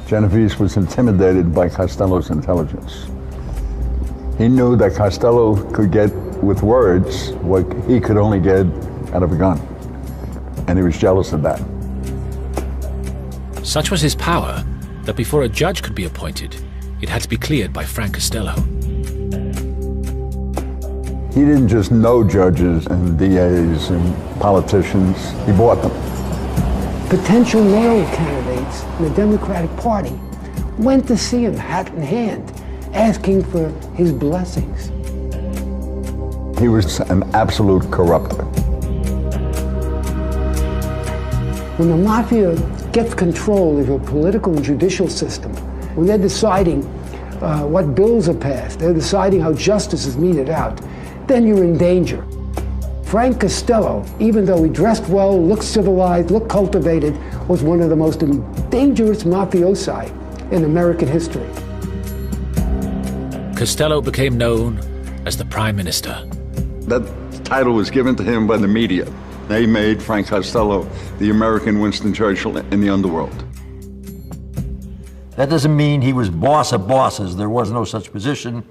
Genovese was intimidated by Costello's intelligence. He knew that Costello could get, with words, what he could only get out of a gun. And he was jealous of that. Such was his power that before a judge could be appointed, it had to be cleared by Frank Costello. He didn't just know judges and DAs and politicians, he bought them. Potential mayoral candidates in the Democratic Party went to see him hat in hand, asking for his blessings. He was an absolute corrupter. When the mafia gets control of your political and judicial system, when they're deciding what bills are passed, they're deciding how justice is meted out, then you're in danger. Frank Costello, even though he dressed well, looked civilized, looked cultivated, was one of the most dangerous mafiosi in American history. Costello became known as the Prime Minister. That title was given to him by the media. They made Frank Costello the American Winston Churchill in the underworld. That doesn't mean he was boss of bosses. There was no such position.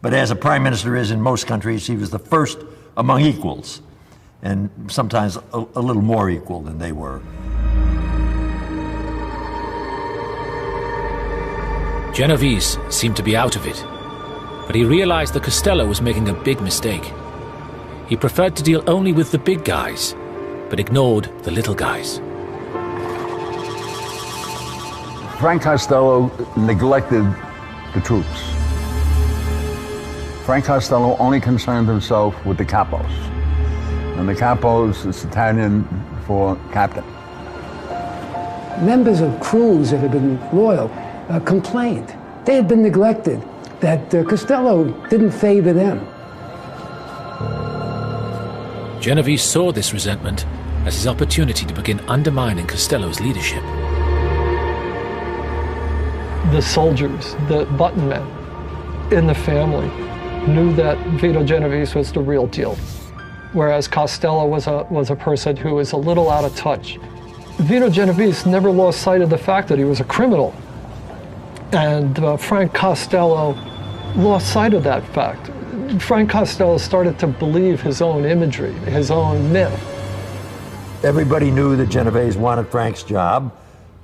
But as a prime minister is in most countries, he was the first among equals, and sometimes a little more equal than they were. Genovese seemed to be out of it, but he realized that Costello was making a big mistake. He preferred to deal only with the big guys, but ignored the little guys. Frank Costello neglected the troops. Frank Costello only concerned himself with the capos. And the capos is Italian for captain. Members of crews that had been loyal complained. They had been neglected, that Costello didn't favor them. Genovese saw this resentment as his opportunity to begin undermining Costello's leadership. The soldiers, the button men in the family knew that Vito Genovese was the real deal, whereas Costello was a person who was a little out of touch. Vito Genovese never lost sight of the fact that he was a criminal, and Frank Costello lost sight of that fact. Frank Costello started to believe his own imagery, his own myth. Everybody knew that Genovese wanted Frank's job,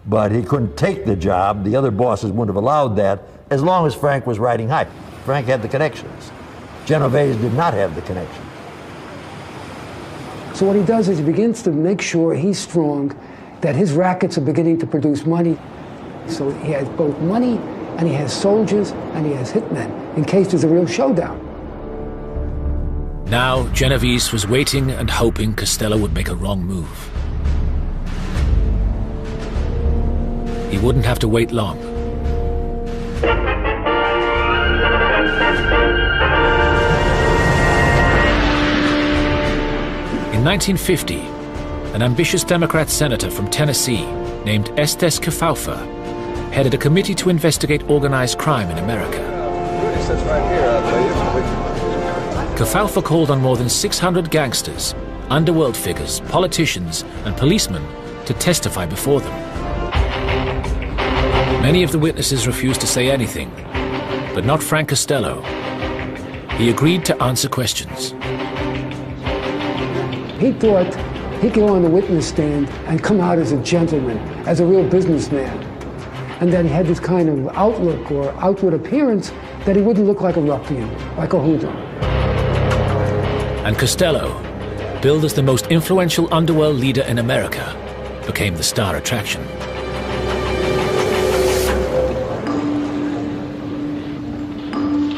but he couldn't take the job. The other bosses wouldn't have allowed that as long as Frank was riding high. Frank had the connections. Genovese did not have the connection. So what he does is he begins to make sure he's strong, that his rackets are beginning to produce money. So he has both money, and he has soldiers, and he has hitmen, in case there's a real showdown. Now, Genovese was waiting and hoping Costello would make a wrong move. He wouldn't have to wait long. In 1950, an ambitious Democrat senator from Tennessee named Estes Kefauver headed a committee to investigate organized crime in America. Kefauver called on more than 600 gangsters, underworld figures, politicians, and policemen to testify before them. Many of the witnesses refused to say anything, but not Frank Costello. He agreed to answer questions. He thought he could go on the witness stand and come out as a gentleman, as a real businessman. And that he had this kind of outlook or outward appearance that he wouldn't look like a ruffian, like a hoodlum. And Costello, billed as the most influential underworld leader in America, became the star attraction.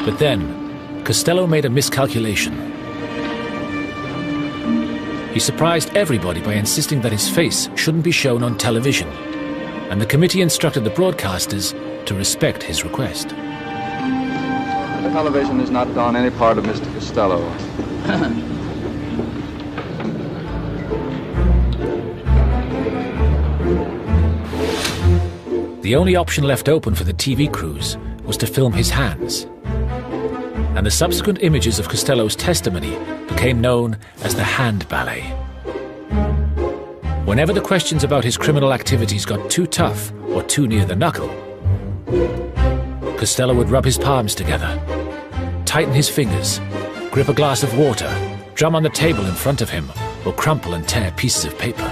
But then, Costello made a miscalculation. He surprised everybody by insisting that his face shouldn't be shown on television, and the committee instructed the broadcasters to respect his request. The television is not on any part of Mr. Costello. The only option left open for the TV crews was to film his hands. And the subsequent images of Costello's testimony became known as the hand ballet. Whenever the questions about his criminal activities got too tough or too near the knuckle, Costello would rub his palms together, tighten his fingers, grip a glass of water, drum on the table in front of him, or crumple and tear pieces of paper.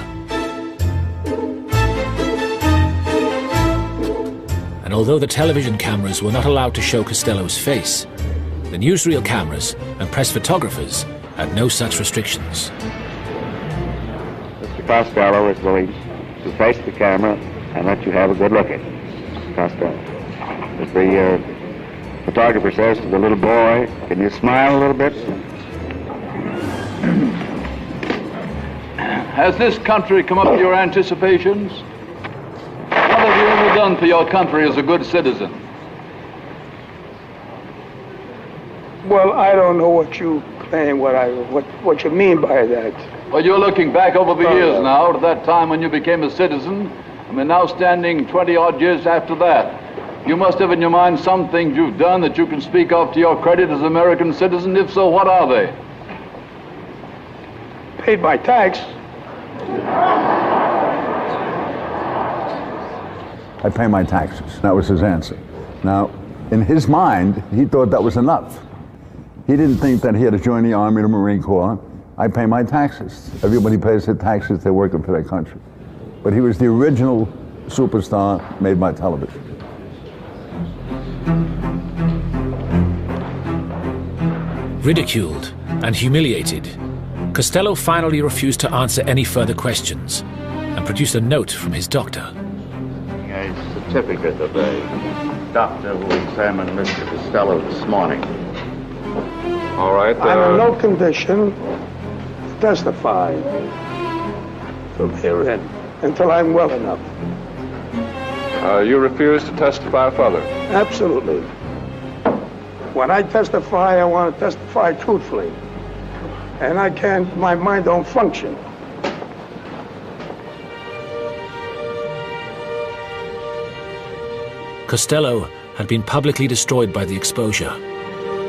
And although the television cameras were not allowed to show Costello's face, the newsreel cameras and press photographers had no such restrictions. Mr. Costello is willing to face the camera and let you have a good look at Mr. Costello. As the photographer says to the little boy, can you smile a little bit? Has this country come up to your anticipations? What have you ever done for your country as a good citizen? Well, I don't know what you claim, what you mean by that. Well, you're looking back over the years now to that time when you became a citizen, and we're now standing 20-odd years after that. You must have in your mind some things you've done that you can speak of to your credit as an American citizen. If so, what are they? Paid my tax. I pay my taxes. That was his answer. Now, in his mind, he thought that was enough. He didn't think that he had to join the Army or the Marine Corps. I pay my taxes. Everybody pays their taxes. They're working for their country. But he was the original superstar made by television. Ridiculed and humiliated, Costello finally refused to answer any further questions and produced a note from his doctor. A certificate of a doctor who examined Mr. Costello this morning. All right. I'm in no condition to testify from herein until I'm well enough. You refuse to testify further? Absolutely. When I testify, I want to testify truthfully. And I can't, my mind don't function. Costello had been publicly destroyed by the exposure,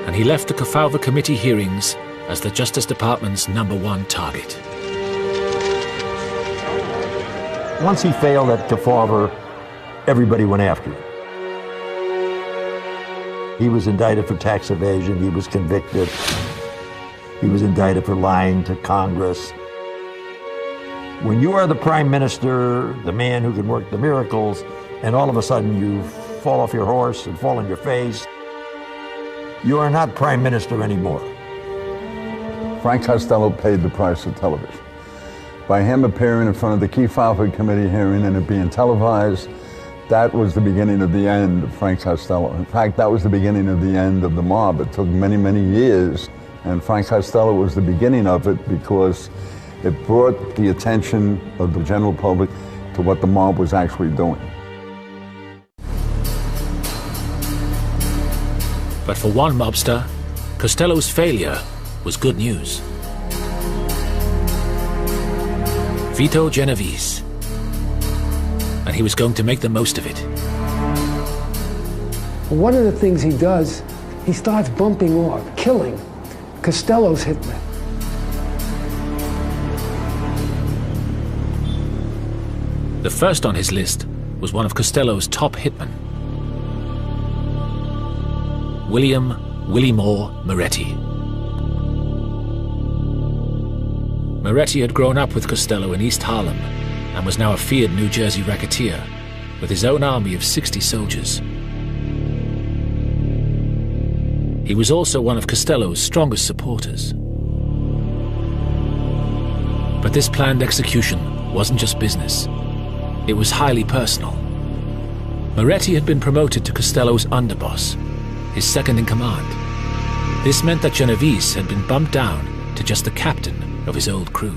and he left the Kefauver Committee hearings as the Justice Department's #1 target. Once he failed at Kefauver, everybody went after him. He was indicted for tax evasion. He was convicted. He was indicted for lying to Congress. When you are the prime minister, the man who can work the miracles, and all of a sudden you fall off your horse and fall on your face, you are not prime minister anymore. Frank Costello paid the price of television. By him appearing in front of the Kefauver Committee hearing and it being televised, that was the beginning of the end of Frank Costello. In fact, that was the beginning of the end of the mob. It took many, many years, and Frank Costello was the beginning of it because it brought the attention of the general public to what the mob was actually doing. But for one mobster, Costello's failure was good news. Vito Genovese. And he was going to make the most of it. One of the things he does, he starts bumping off, killing Costello's hitmen. The first on his list was one of Costello's top hitmen, Willie Moore Moretti. Moretti had grown up with Costello in East Harlem and was now a feared New Jersey racketeer with his own army of 60 soldiers. He was also one of Costello's strongest supporters. But this planned execution wasn't just business. It was highly personal. Moretti had been promoted to Costello's underboss, his second in command. This meant that Genovese had been bumped down to just the captain of his old crew.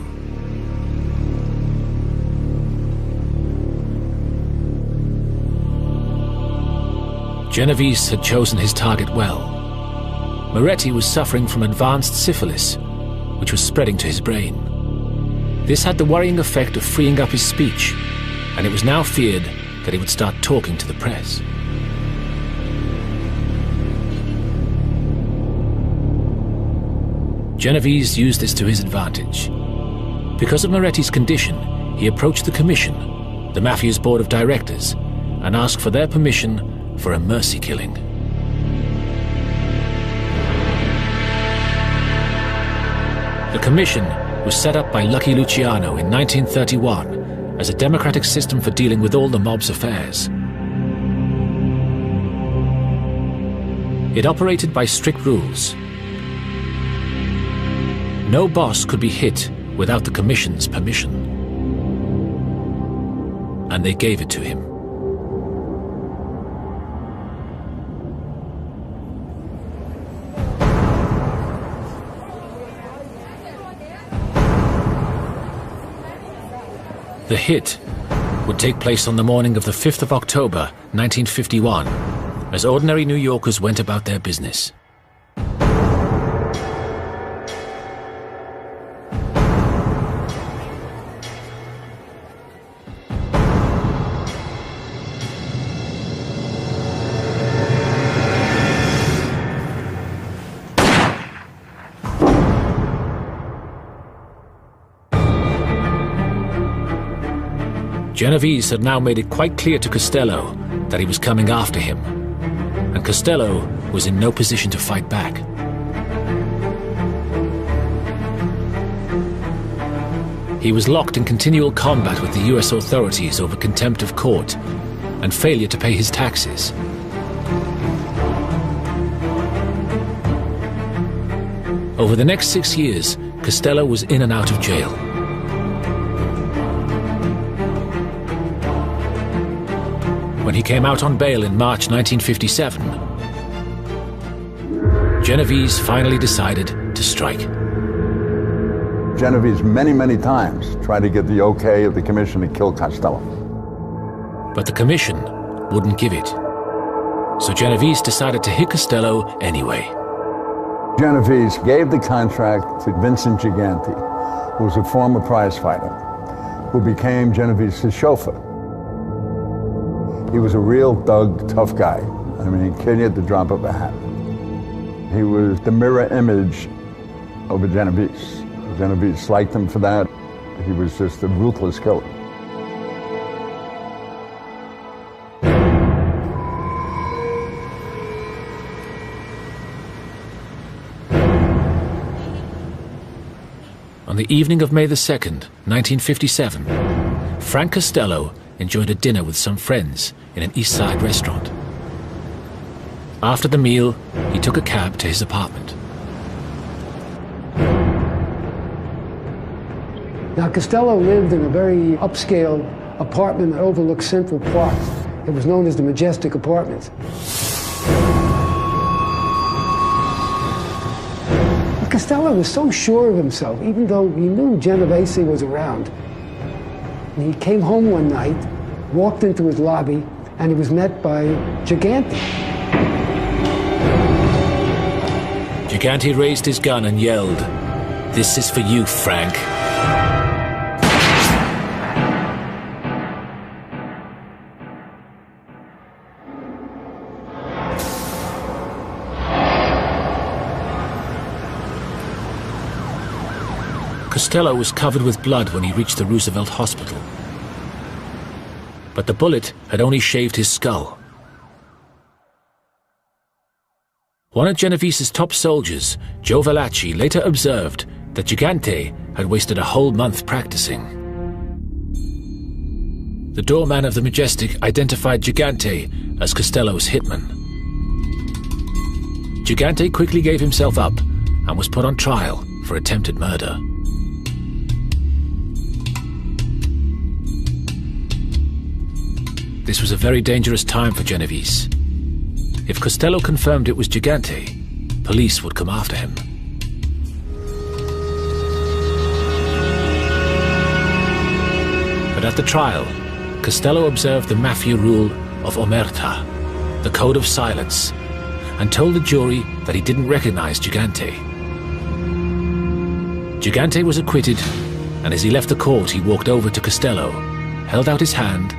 Genovese had chosen his target well. Moretti was suffering from advanced syphilis, which was spreading to his brain. This had the worrying effect of freeing up his speech, and it was now feared that he would start talking to the press. Genovese used this to his advantage. Because of Moretti's condition, he approached the commission, the Mafia's board of directors, and asked for their permission for a mercy killing. The commission was set up by Lucky Luciano in 1931 as a democratic system for dealing with all the mob's affairs. It operated by strict rules. No boss could be hit without the commission's permission. And they gave it to him. The hit would take place on the morning of the 5th of October, 1951, as ordinary New Yorkers went about their business. Genovese had now made it quite clear to Costello that he was coming after him, and Costello was in no position to fight back. He was locked in continual combat with the US authorities over contempt of court and failure to pay his taxes. Over the next 6 years, Costello was in and out of jail. When he came out on bail in March 1957, Genovese finally decided to strike. Genovese many times tried to get the okay of the commission to kill Costello. But the commission wouldn't give it. So Genovese decided to hit Costello anyway. Genovese gave the contract to Vincent Gigante, who was a former prize fighter, who became Genovese's chauffeur. He was a real thug, tough guy. I mean, he'd kill you at the drop of a hat. He was the mirror image of a Genovese. Genovese liked him for that. He was just a ruthless killer. On the evening of May the 2nd, 1957, Frank Costello enjoyed a dinner with some friends in an East Side restaurant. After the meal, he took a cab to his apartment. Now, Costello lived in a very upscale apartment that overlooked Central Park. It was known as the Majestic Apartments. But Costello was so sure of himself, even though he knew Genovese was around. And he came home one night, walked into his lobby, and he was met by Gigante. Gigante raised his gun and yelled, "This is for you, Frank." Costello was covered with blood when he reached the Roosevelt Hospital. But the bullet had only shaved his skull. One of Genovese's top soldiers, Joe Valachi, later observed that Gigante had wasted a whole month practicing. The doorman of the Majestic identified Gigante as Costello's hitman. Gigante quickly gave himself up and was put on trial for attempted murder. This was a very dangerous time for Genovese. If Costello confirmed it was Gigante, police would come after him. But at the trial, Costello observed the mafia rule of omerta, the code of silence, and told the jury that he didn't recognize Gigante. Gigante was acquitted, and as he left the court, he walked over to Costello, held out his hand,